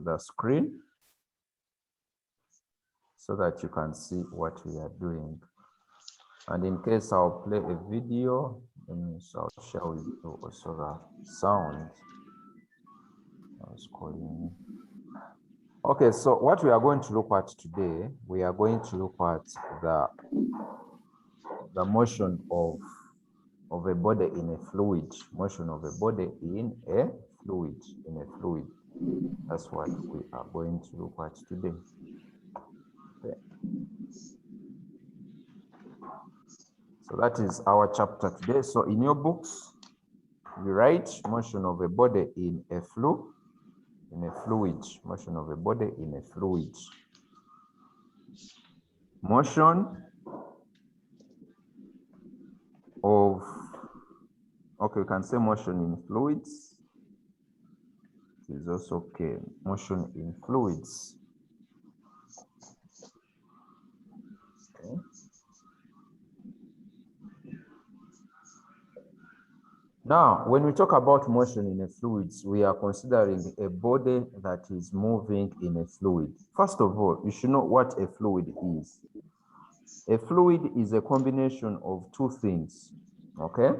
the screen so that you can see what we are doing. And in case I'll play a video, then I'll share with you also the sound. I was calling. Okay, so what we are going to look at today, we are going to look at the motion of a body in a fluid, motion of a body in a fluid, That's what we are going to look at today. Okay. So that is our chapter today. So in your books, you write motion of a body in a fluid, motion of a body in a fluid. Motion of, okay, we can say motion in fluids. It is also okay. Motion in fluids. Okay. Now, when we talk about motion in a fluids, we are considering a body that is moving in a fluid. First of all, you should know what a fluid is. A fluid is a combination of two things, okay?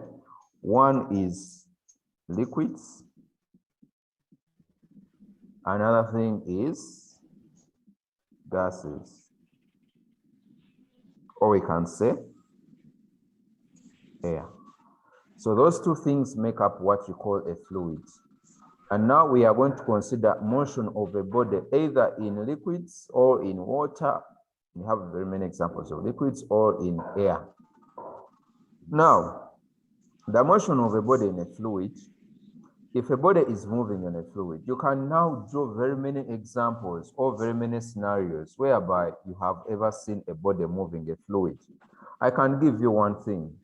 One is liquids. Another thing is gases. Or we can say air. So those two things make up what you call a fluid. And now we are going to consider motion of a body either in liquids or in water. We have very many examples of liquids or in air. Now, the motion of a body in a fluid, if a body is moving in a fluid, you can now draw very many examples or very many scenarios whereby you have ever seen a body moving a fluid. I can give you one thing.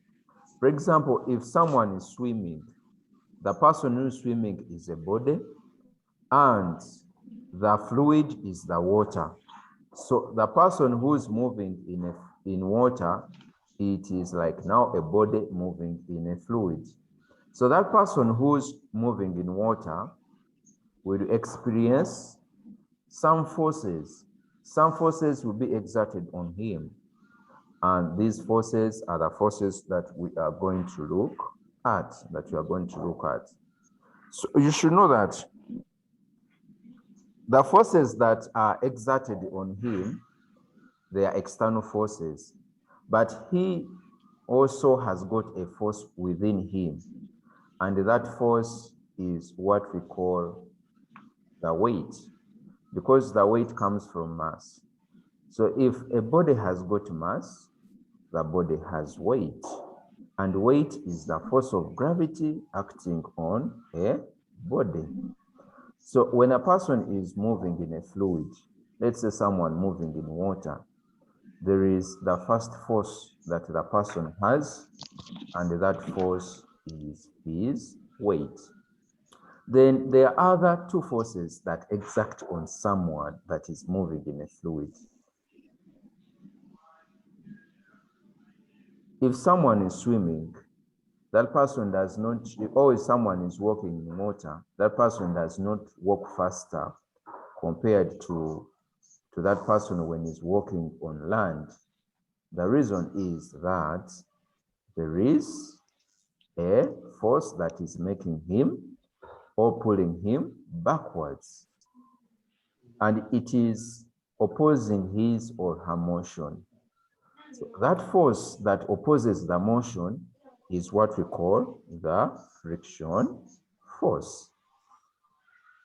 For example, if someone is swimming, the person who is swimming is a body and the fluid is the water. So the person who is moving in water, it is like now a body moving in a fluid. So that person who is moving in water will experience some forces. Some forces will be exerted on him. And these forces are the forces that we are going to look at, So you should know that the forces that are exerted on him, they are external forces, but he also has got a force within him. And that force is what we call the weight, because the weight comes from mass. So if a body has got mass, the body has weight, and weight is the force of gravity acting on a body. So when a person is moving in a fluid, let's say someone moving in water, there is the first force that the person has, and that force is his weight. Then there are other two forces that exert on someone that is moving in a fluid. If someone is swimming, that person does not, or if someone is walking in water, that person does not walk faster compared to that person when he's walking on land. The reason is that there is a force that is making him or pulling him backwards, and it is opposing his or her motion. So that force that opposes the motion is what we call the friction force.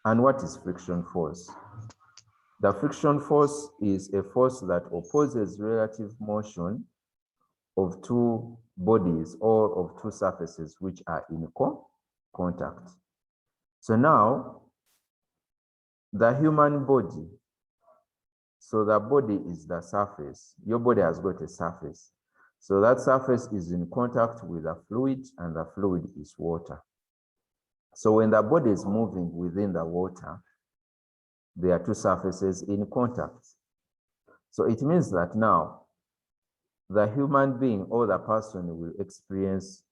And what is friction force? The friction force is a force that opposes relative motion of two bodies or of two surfaces which are in contact. So now, the human body, so the body is the surface. Your body has got a surface. So that surface is in contact with a fluid, and the fluid is water. So when the body is moving within the water, there are two surfaces in contact. So it means that now the human being or the person will experience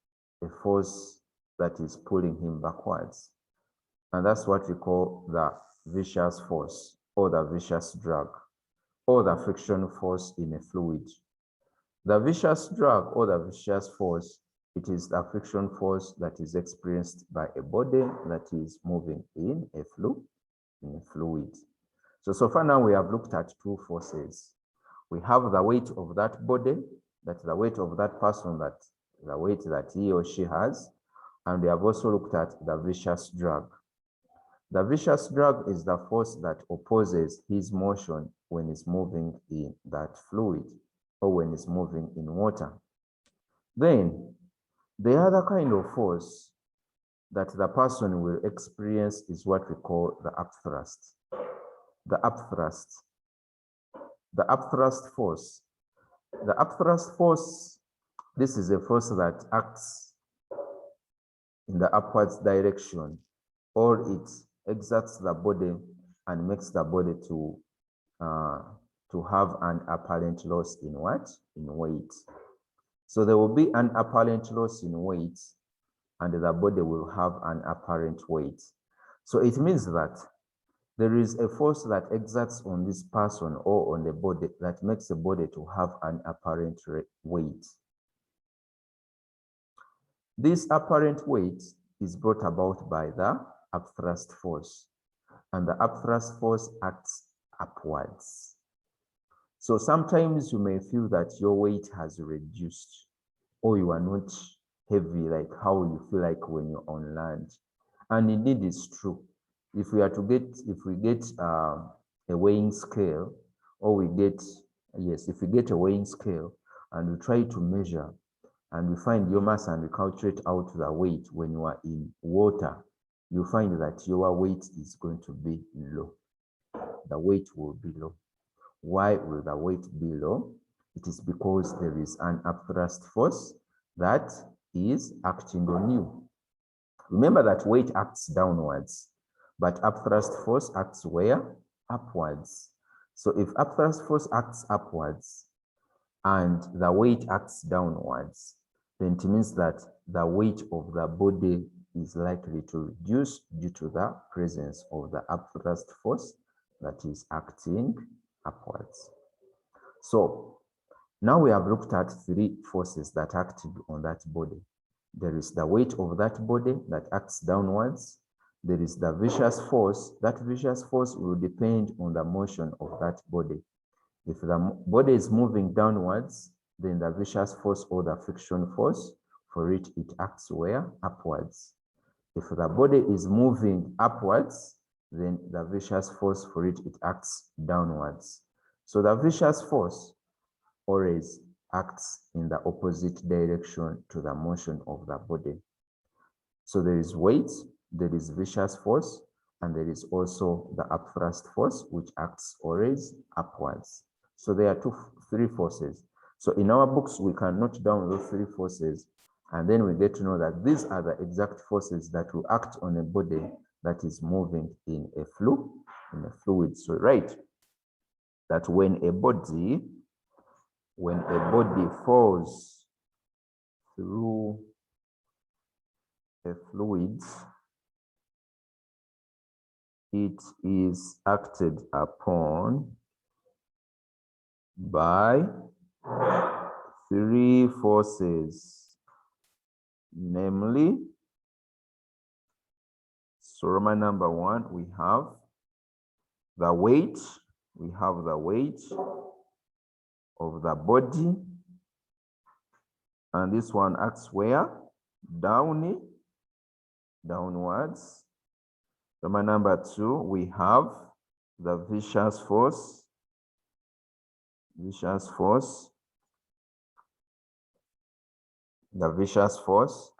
a force that is pulling him backwards. And that's what we call the viscous force or the viscous drag or the friction force in a fluid. The viscous drag or the viscous force, it is the friction force that is experienced by a body that is moving in a fluid. So far now we have looked at two forces. We have the weight of that body, that's the weight of that person, that the weight that he or she has, and we have also looked at the viscous drag. The viscous drag is the force that opposes his motion when he's moving in that fluid or when he's moving in water. Then, the other kind of force that the person will experience is what we call the upthrust. The upthrust. The upthrust force. The upthrust force, this is a force that acts in the upwards direction, or it exerts the body and makes the body to have an apparent loss in what? In weight. So there will be an apparent loss in weight, and the body will have an apparent weight. So it means that there is a force that exerts on this person or on the body that makes the body to have an apparent weight. This apparent weight is brought about by the upthrust force, and the upthrust force acts upwards. So sometimes you may feel that your weight has reduced, or you are not heavy like how you feel like when you're on land. And indeed it's true. If we get a weighing scale, or if we get a weighing scale and we try to measure and we find your mass and we calculate out the weight when you are in water, you find that your weight is going to be low. The weight will be low. Why will the weight be low? It is because there is an upthrust force that is acting on you. Remember that weight acts downwards, but upthrust force acts where? Upwards. So if upthrust force acts upwards and the weight acts downwards, then it means that the weight of the body is likely to reduce due to the presence of the upthrust force that is acting upwards. So now we have looked at three forces that act on that body. There is the weight of that body that acts downwards. There is the viscous force. That viscous force will depend on the motion of that body. If the body is moving downwards, then the viscous force or the friction force, for it acts where? Upwards. If the body is moving upwards, then the viscous force for it acts downwards. So the viscous force always acts in the opposite direction to the motion of the body. So there is weight, there is viscous force, and there is also the upthrust force, which acts always upwards. So there are three forces. So in our books, we can note down those three forces, and then we get to know that these are the exact forces that will act on a body that is moving in a fluid. So right, that when a body falls through a fluid, it is acted upon by three forces, namely, so Roman number one, we have the weight. We have the weight of the body, and this one acts where? Downwards. Roman number two, we have the viscous force. The viscous force,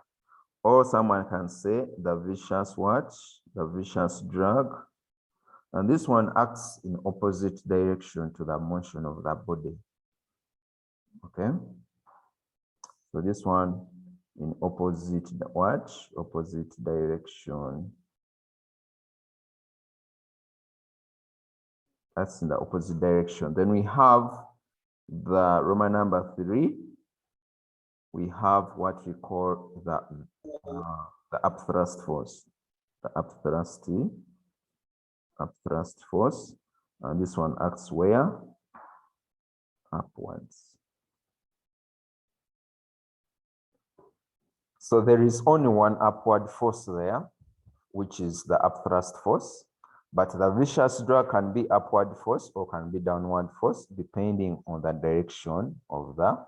or someone can say the viscous what? The viscous drag. And this one acts in opposite direction to the motion of the body. Okay? So this one in opposite what? Opposite direction. That's in the opposite direction. Then we have the Roman number three. We have what we call the upthrust force. The upthrust upthrust force, and this one acts where? Upwards. So there is only one upward force there, which is the upthrust force, but the viscous drag can be upward force or can be downward force, depending on the direction of the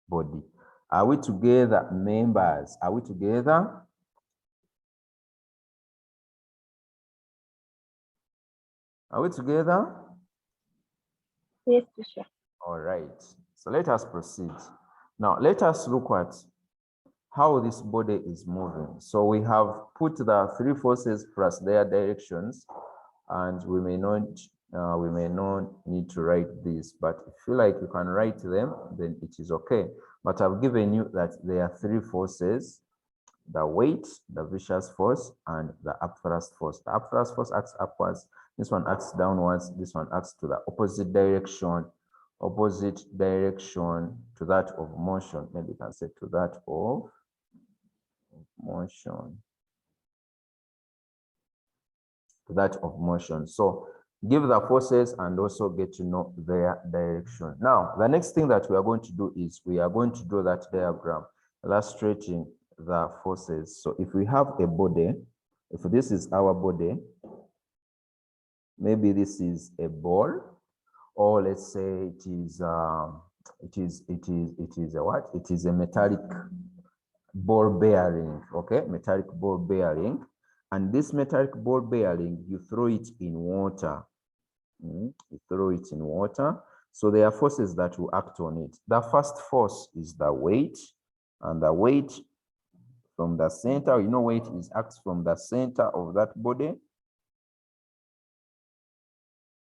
body. Are we together, members? Are we together? Are we together? Yes, teacher. All right. So let us proceed. Now, let us look at how this body is moving. So we have put the three forces plus their directions, and we may not need to write this, but if you feel like you can write them, then it is okay. But I've given you that there are three forces: the weight, the viscous force, and the upthrust force. The upthrust force acts upwards, this one acts downwards, this one acts to the opposite direction to that of motion. Maybe you can say to that of motion. To that of motion. So give the forces and also get to know their direction. Now, the next thing that we are going to do is we are going to draw that diagram illustrating the forces. So if we have a body, if this is our body, maybe this is a ball, or let's say it is a what? It is a metallic ball bearing, okay? Metallic ball bearing. And this metallic ball bearing, you throw it in water. You throw it in water. So there are forces that will act on it. The first force is the weight, and the weight from the center, weight acts from the center of that body,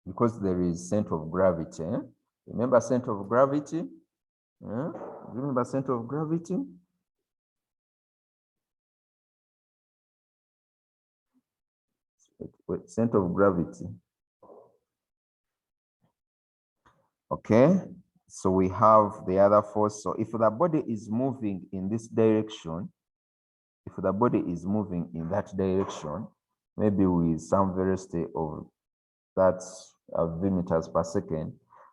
because there is center of gravity. Remember center of gravity? Remember center of gravity? Center of gravity. Okay, so we have the other force. So if the body is moving in this direction, if the body is moving in that direction, maybe with some velocity of that v-meters per second,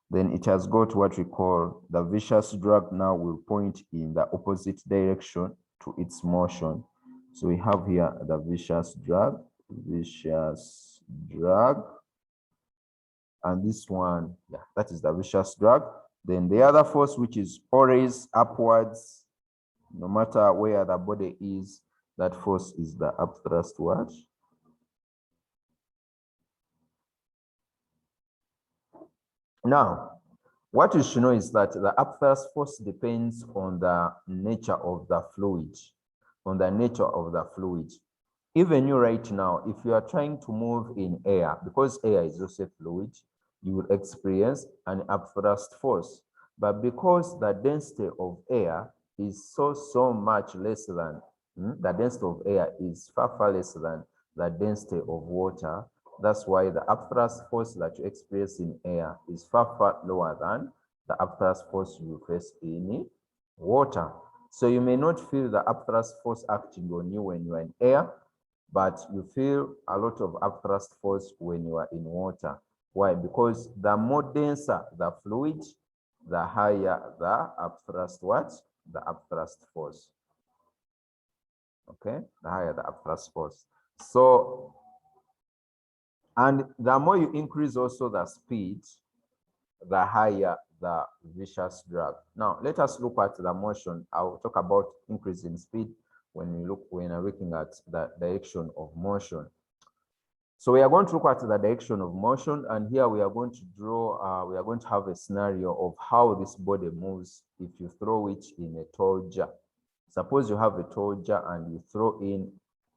then it has got what we call the viscous drag. Now will point in the opposite direction to its motion. So we have here the viscous drag, and this one, yeah, that is the viscous drag. Then the other force, which is always upwards, no matter where the body is, that force is the upthrust what? Now, what you should know is that the upthrust force depends on the nature of the fluid, Even you right now, if you are trying to move in air, because air is also a fluid, you will experience an upthrust force. But because the density of air is so much less than, the density of air is far less than the density of water, that's why the upthrust force that you experience in air is far lower than the upthrust force you face in water. So you may not feel the upthrust force acting on you when you are in air, but you feel a lot of upthrust force when you are in water. Why? Because the more denser the fluid, the higher the upthrust what? The upthrust force. Okay, the higher the upthrust force. So, and the more you increase also the speed, the higher the viscous drag. Now, let us look at the motion. I'll talk about increase in speed when we're looking at the direction of motion. So we are going to look at the direction of motion, and here we are going to draw, we are going to have a scenario of how this body moves if you throw it in a tall jar. Suppose you have a tall jar and you throw in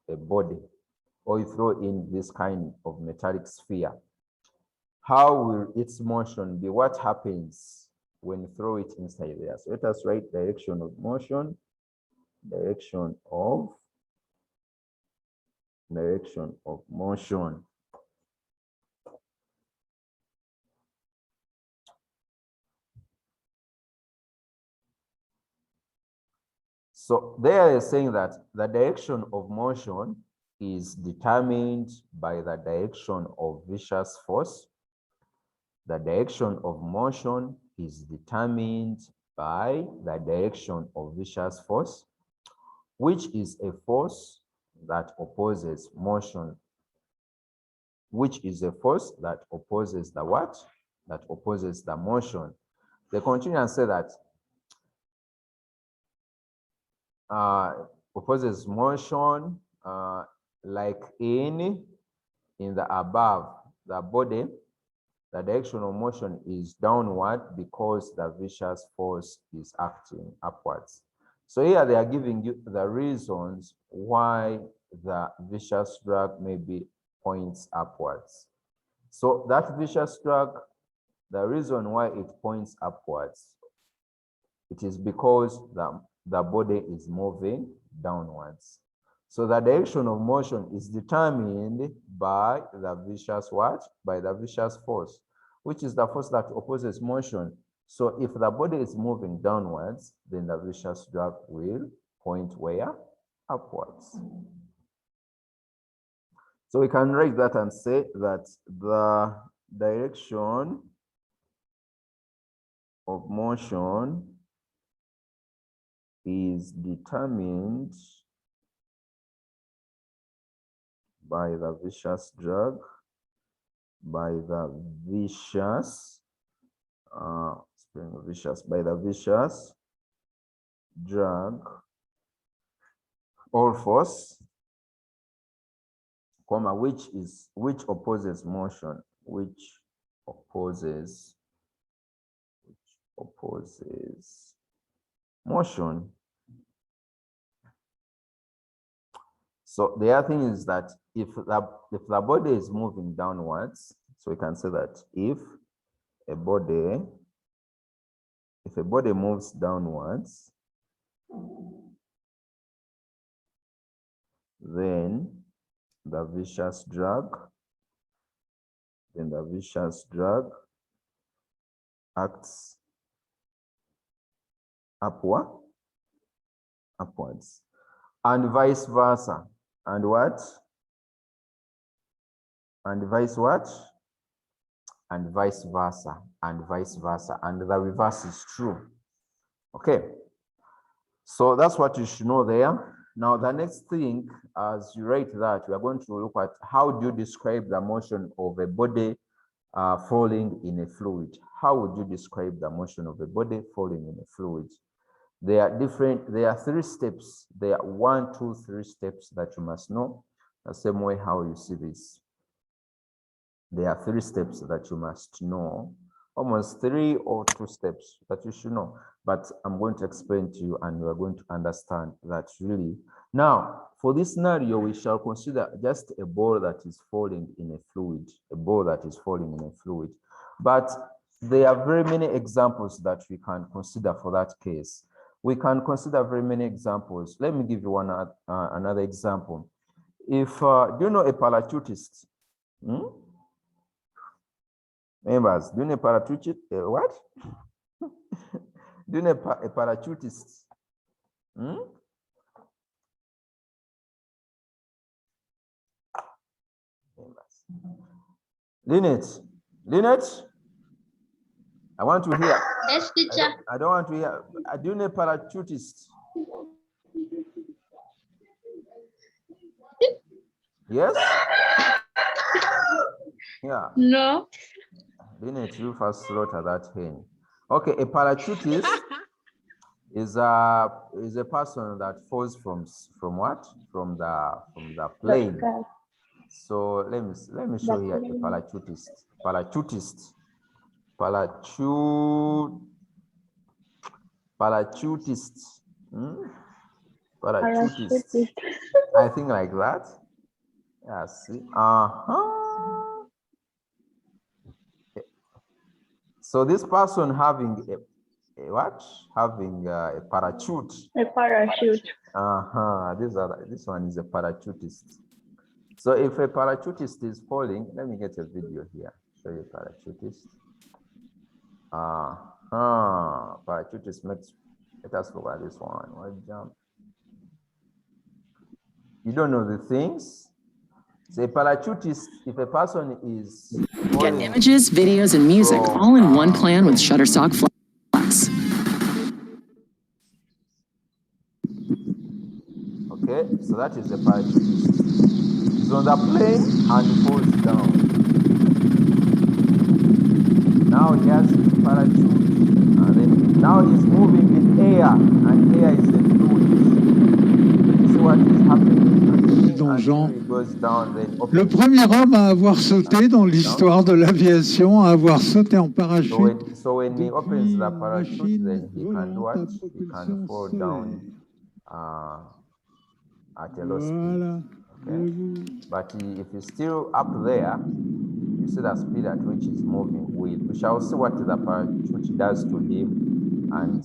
a body, or you throw in this kind of metallic sphere. How will its motion be? What happens when you throw it inside there? So let us write direction of motion, direction of motion. So they are saying that the direction of motion is determined by the direction of viscous force. The direction of motion is determined by the direction of viscous force, which is a force that opposes motion. Which is a force that opposes the what? That opposes the motion. They continue and say that opposes motion, like in the above, the body, the direction of motion is downward because the viscous force is acting upwards. So here they are giving you the reasons why the viscous drag may be points upwards. So that viscous drag, the reason why it points upwards, it is because the body is moving downwards. So the direction of motion is determined by the viscous what? By the viscous force, which is the force that opposes motion. So if the body is moving downwards, then the viscous drag will point where? Upwards. So we can write that and say that the direction of motion is determined by the viscous drag, by the viscous drag or force, comma, which opposes motion, which opposes motion. So the other thing is that if the body is moving downwards, so we can say that if a body moves downwards, then the viscous drag acts upwards, and vice versa. And what? And vice what? And vice versa, and vice versa. And the reverse is true. Okay. So that's what you should know there. Now, the next thing, as you write that, we are going to look at how do you describe the motion of a body falling in a fluid. How would you describe the motion of a body falling in a fluid? There are 3 steps. There are 1, 2, 3 steps that you must know. The same way how you see this. There are 3 steps that you must know. Almost 3 or 2 steps that you should know. But I'm going to explain to you and you are going to understand that really. Now, for this scenario, we shall consider just a ball that is falling in a fluid. A ball that is falling in a fluid. But there are very many examples that we can consider for that case. We can consider very many examples. Let me give you another example. If, do you know a parachutist? Members, do you know a parachutist? What? Do you know a parachutist? Lynette, I want to hear. Yes, teacher. I don't want to hear. Do you know a parachutist? Yes? Yeah. No. Lynette, you first slaughter that hen. Okay, a parachutist is a person that falls from what? From the plane. So let me show you a parachutist. Parachutist. Parachutist. I think like that. Yeah, see. So this person having a what? Having a parachute. A parachute. This one is a parachutist. So if a parachutist is falling, let me get a video here. Show you parachutist. Parachutist makes. Let us look at this one. What jump? You don't know the things. Say parachutist, if a person is Get falling images, videos, and music all in one plan with Shutterstock Flex. Okay, so that is the parachutist. He's on the plane and he falls down. Now he has his parachute, and then now he's moving in air, and air is the fluid. You see what is happening? Until he goes down, then Le premier homme à avoir sauté dans l'histoire de l'aviation, à avoir sauté en parachute. So when he opens the Depuis parachute, une then he can do volante à what? He can propulsion fall solaire. down at a low speed. Okay? But if he's still up there, you see the speed at which he's moving. We shall see what the parachute does to him and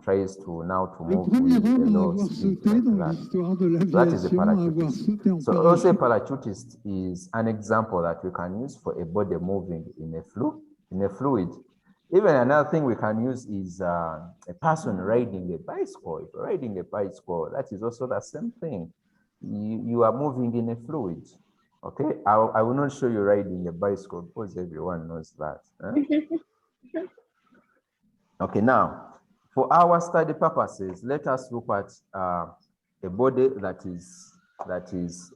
tries to now to move with a low speed like that. So that is the parachutist. So also a parachutist is an example that we can use for a body moving in a fluid. Even another thing we can use is a person riding a bicycle. If you're riding a bicycle, that is also the same thing. You are moving in a fluid. Okay, I will not show you riding a bicycle because everyone knows that. Okay, now for our study purposes, let us look at a body that is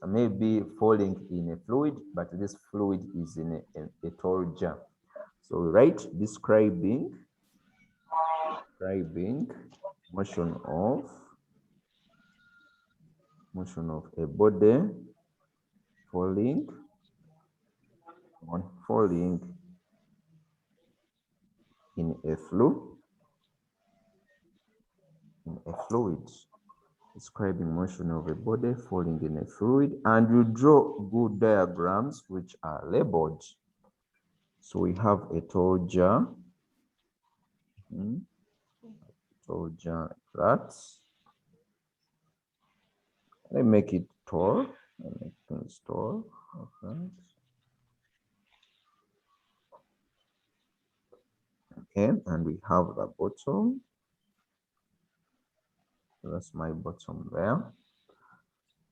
maybe falling in a fluid, but this fluid is in a tall jar. So write describing motion of a body falling in a fluid. Describing motion of a body falling in a fluid, and you draw good diagrams which are labeled. So we have a tall jar, tall jar like that. Let me make it tall. Let me make things tall. Okay, and we have the bottom. That's my bottom there.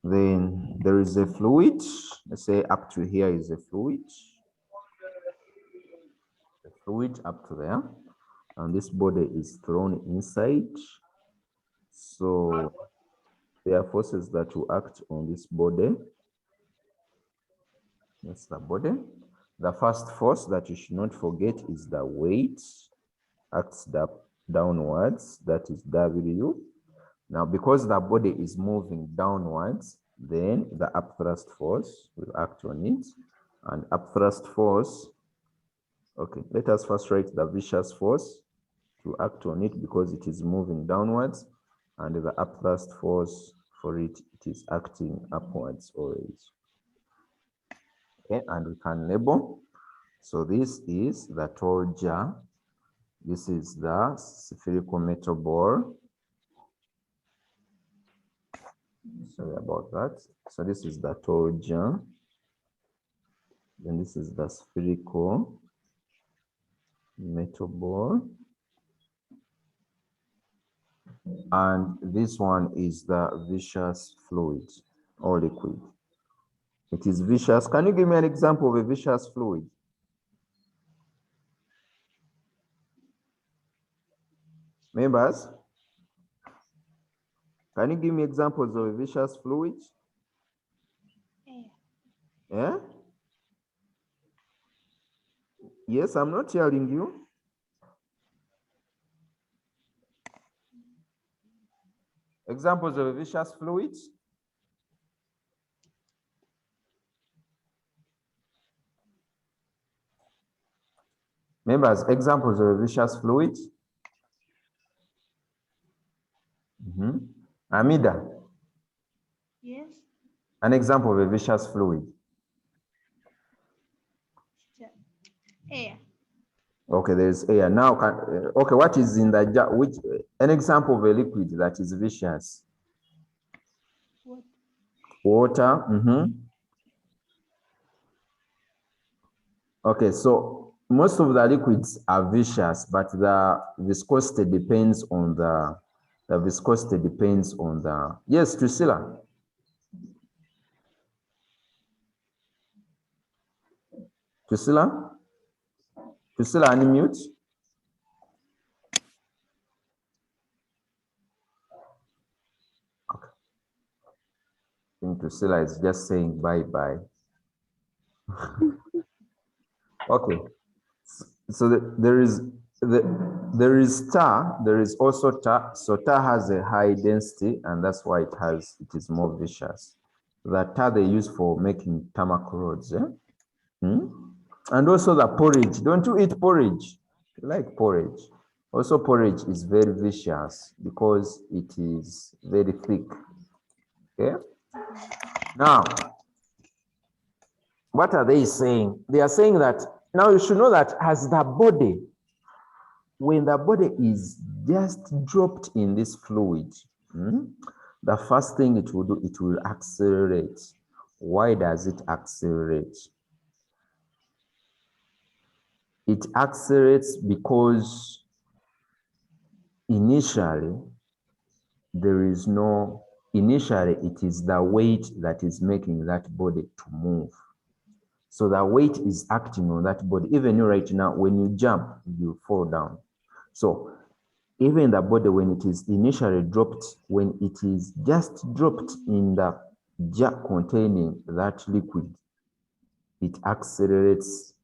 Then there is a fluid. Let's say up to here is a fluid. The fluid up to there. And this body is thrown inside. So there are forces that will act on this body. That's the body. The first force that you should not forget is the weight. Acts downwards. That is W. Now, because the body is moving downwards, then the upthrust force will act on it. And upthrust force, okay, let us first write the viscous force to act on it because it is moving downwards. And the upthrust force for it is acting upwards always. Okay, and we can label. So this is the tall jar. This is the spherical metal ball. Sorry about that. So this is the tall jar. Then this is the spherical metal ball. And this one is the viscous fluid or liquid. It is viscous. Can you give me an example of a viscous fluid? Members? Can you give me examples of a viscous fluid? Yeah? Yes, I'm not hearing you. Examples of a viscous fluid? Members, examples of a viscous fluid? Amida? Yes. An example of a viscous fluid? Air. Okay, there's air. Now, okay, what is in the jar? Which an example of a liquid that is viscous? Water. Okay, so most of the liquids are viscous, but the viscosity depends on the yes, Priscilla. Priscilla? Priscilla, unmute. Okay. I think Priscilla is just saying bye-bye. Okay. So there is tar, there is also tar. So tar has a high density, and that's why it is more vicious. The tar they use for making tarmac roads. And also the porridge. Don't you eat porridge? You like porridge. Also, porridge is very vicious because it is very thick. Okay. Now, what are they saying? They are saying that now you should know that as the body, when the body is just dropped in this fluid, the first thing it will do, it will accelerate. Why does it accelerate? It accelerates because initially it is the weight that is making that body to move. So the weight is acting on that body. Even you right now, when you jump, you fall down. So even the body, when it is initially dropped, when it is just dropped in the jar containing that liquid, it accelerates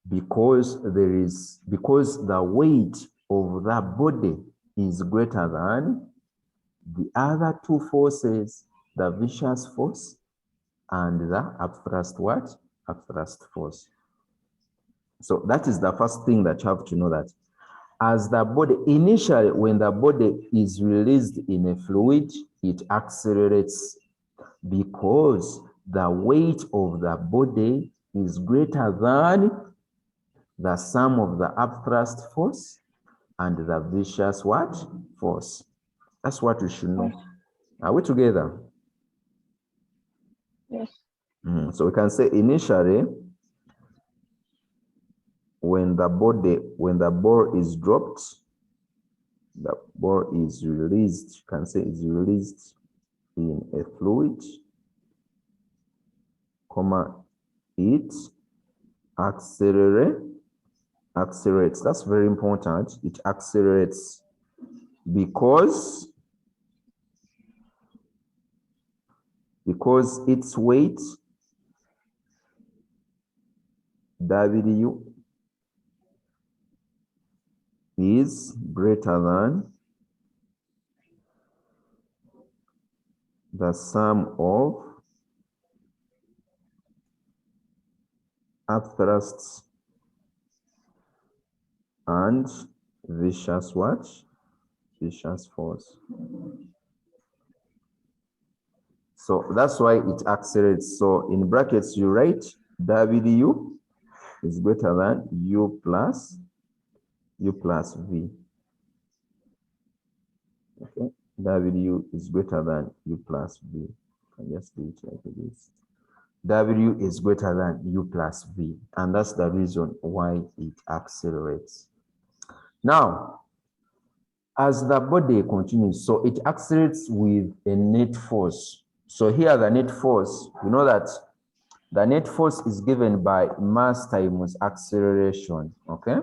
because the weight of the body is greater than the other two forces, the vicious force and the upthrust what? Upthrust force. So that is the first thing that you have to know, that as the body, initially when the body is released in a fluid, it accelerates because the weight of the body is greater than the sum of the upthrust force and the vicious what? Force. That's what we should know. Are we together? Yes. So we can say initially, when the ball is dropped, the ball is released. You can say is released in a fluid, it accelerates. That's very important. It accelerates because its weight, W, is greater than the sum of upthrusts and vicious what? Vicious force. So that's why it accelerates. So in brackets, you write W is greater than U plus V. Okay, W is greater than U plus V. I can just do it like this. W is greater than U plus V, and that's the reason why it accelerates. Now, as the body continues, so it accelerates with a net force. So here the net force, you know that the net force is given by mass times acceleration, okay?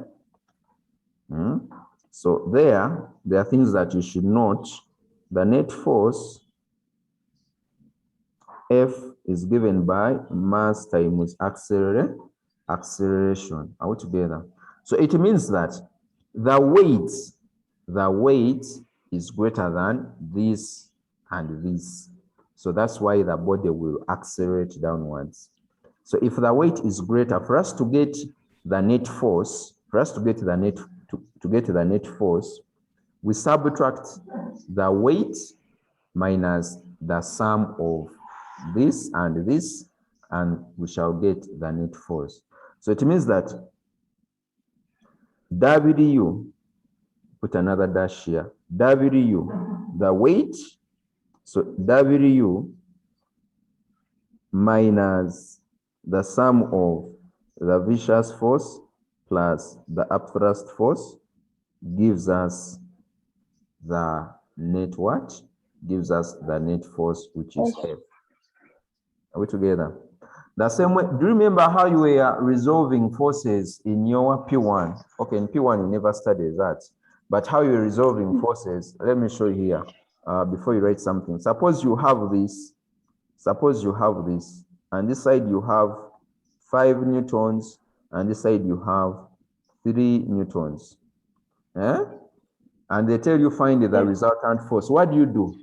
So there are things that you should note. The net force, F, is given by mass times acceleration. Are we together? So it means that the weight is greater than this and this. So that's why the body will accelerate downwards. So if the weight is greater, for us to get the net force, to get the net force, we subtract the weight minus the sum of this, and we shall get the net force. So it means that W, put another dash here, W, the weight, so W minus the sum of the vicious force plus the upthrust force gives us the net what? Gives us the net force, which is F. Are we together? The same way, do you remember how you were resolving forces in your P1? Okay, in P1 you never studied that. But how you're resolving forces, let me show you here before you write something. Suppose you have this, and this side you have 5 newtons, and this side you have 3 newtons. Eh? And they tell you find the resultant force. What do you do?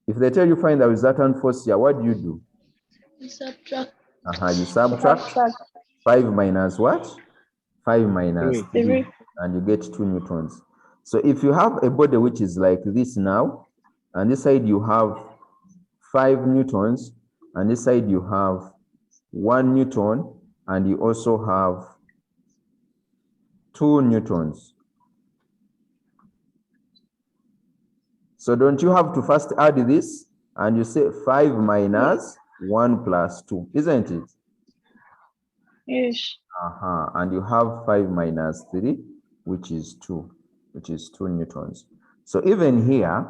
If they tell you find the resultant force here, what do you do? Subtract. You subtract 5 minus what? 5 minus 3, 3. and you get 2 newtons. So if you have a body which is like this now, and this side you have 5 newtons, and this side you have 1 newton, and you also have 2 newtons. So don't you have to first add this, and you say 5 minus 1 plus 2, isn't it? Yes. And you have 5 minus 3, which is 2 newtons. So even here,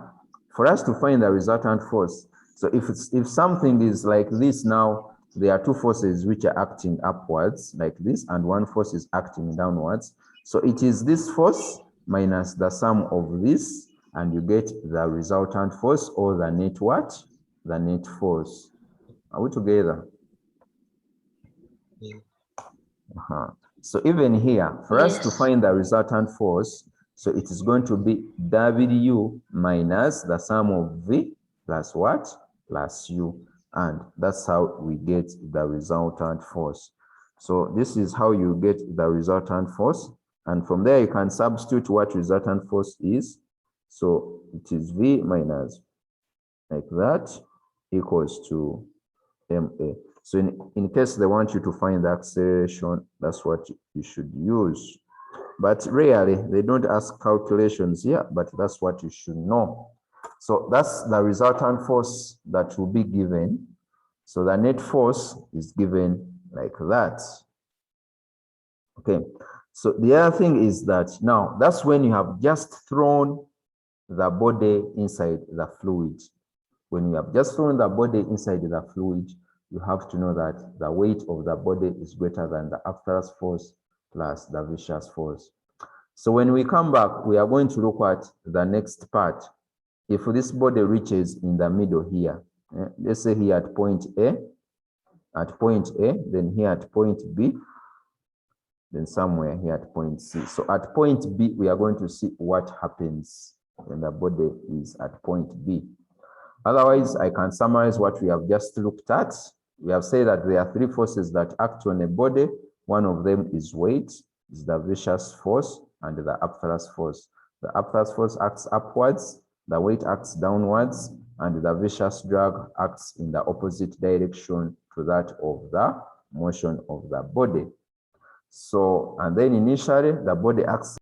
for us to find the resultant force, so if something is like this now, there are 2 forces which are acting upwards like this, and 1 force is acting downwards. So it is this force minus the sum of this, and you get the resultant force, or the net what? The net force. Are we together? So even here, for us to find the resultant force, so it is going to be W minus the sum of V plus what? Plus U. And that's how we get the resultant force. So this is how you get the resultant force. And from there, you can substitute what resultant force is. So it is V minus, like that, equals to MA. So in case they want you to find the acceleration, that's what you should use. But rarely, they don't ask calculations here, but that's what you should know. So that's the resultant force that will be given. So the net force is given like that. Okay, so the other thing is that now, that's when you have just thrown the body inside the fluid. When you have just thrown the body inside the fluid, you have to know that the weight of the body is greater than the upthrust force plus the viscous force. So when we come back, we are going to look at the next part. If this body reaches in the middle here, let's say here at point A, then here at point B, then somewhere here at point C. So at point B, we are going to see what happens when the body is at point B. Otherwise, I can summarize what we have just looked at. We have said that there are 3 forces that act on a body. One of them is weight, is the viscous force, and the upthrust force. The upthrust force acts upwards, the weight acts downwards, and the viscous drag acts in the opposite direction to that of the motion of the body. So, and then initially, the body acts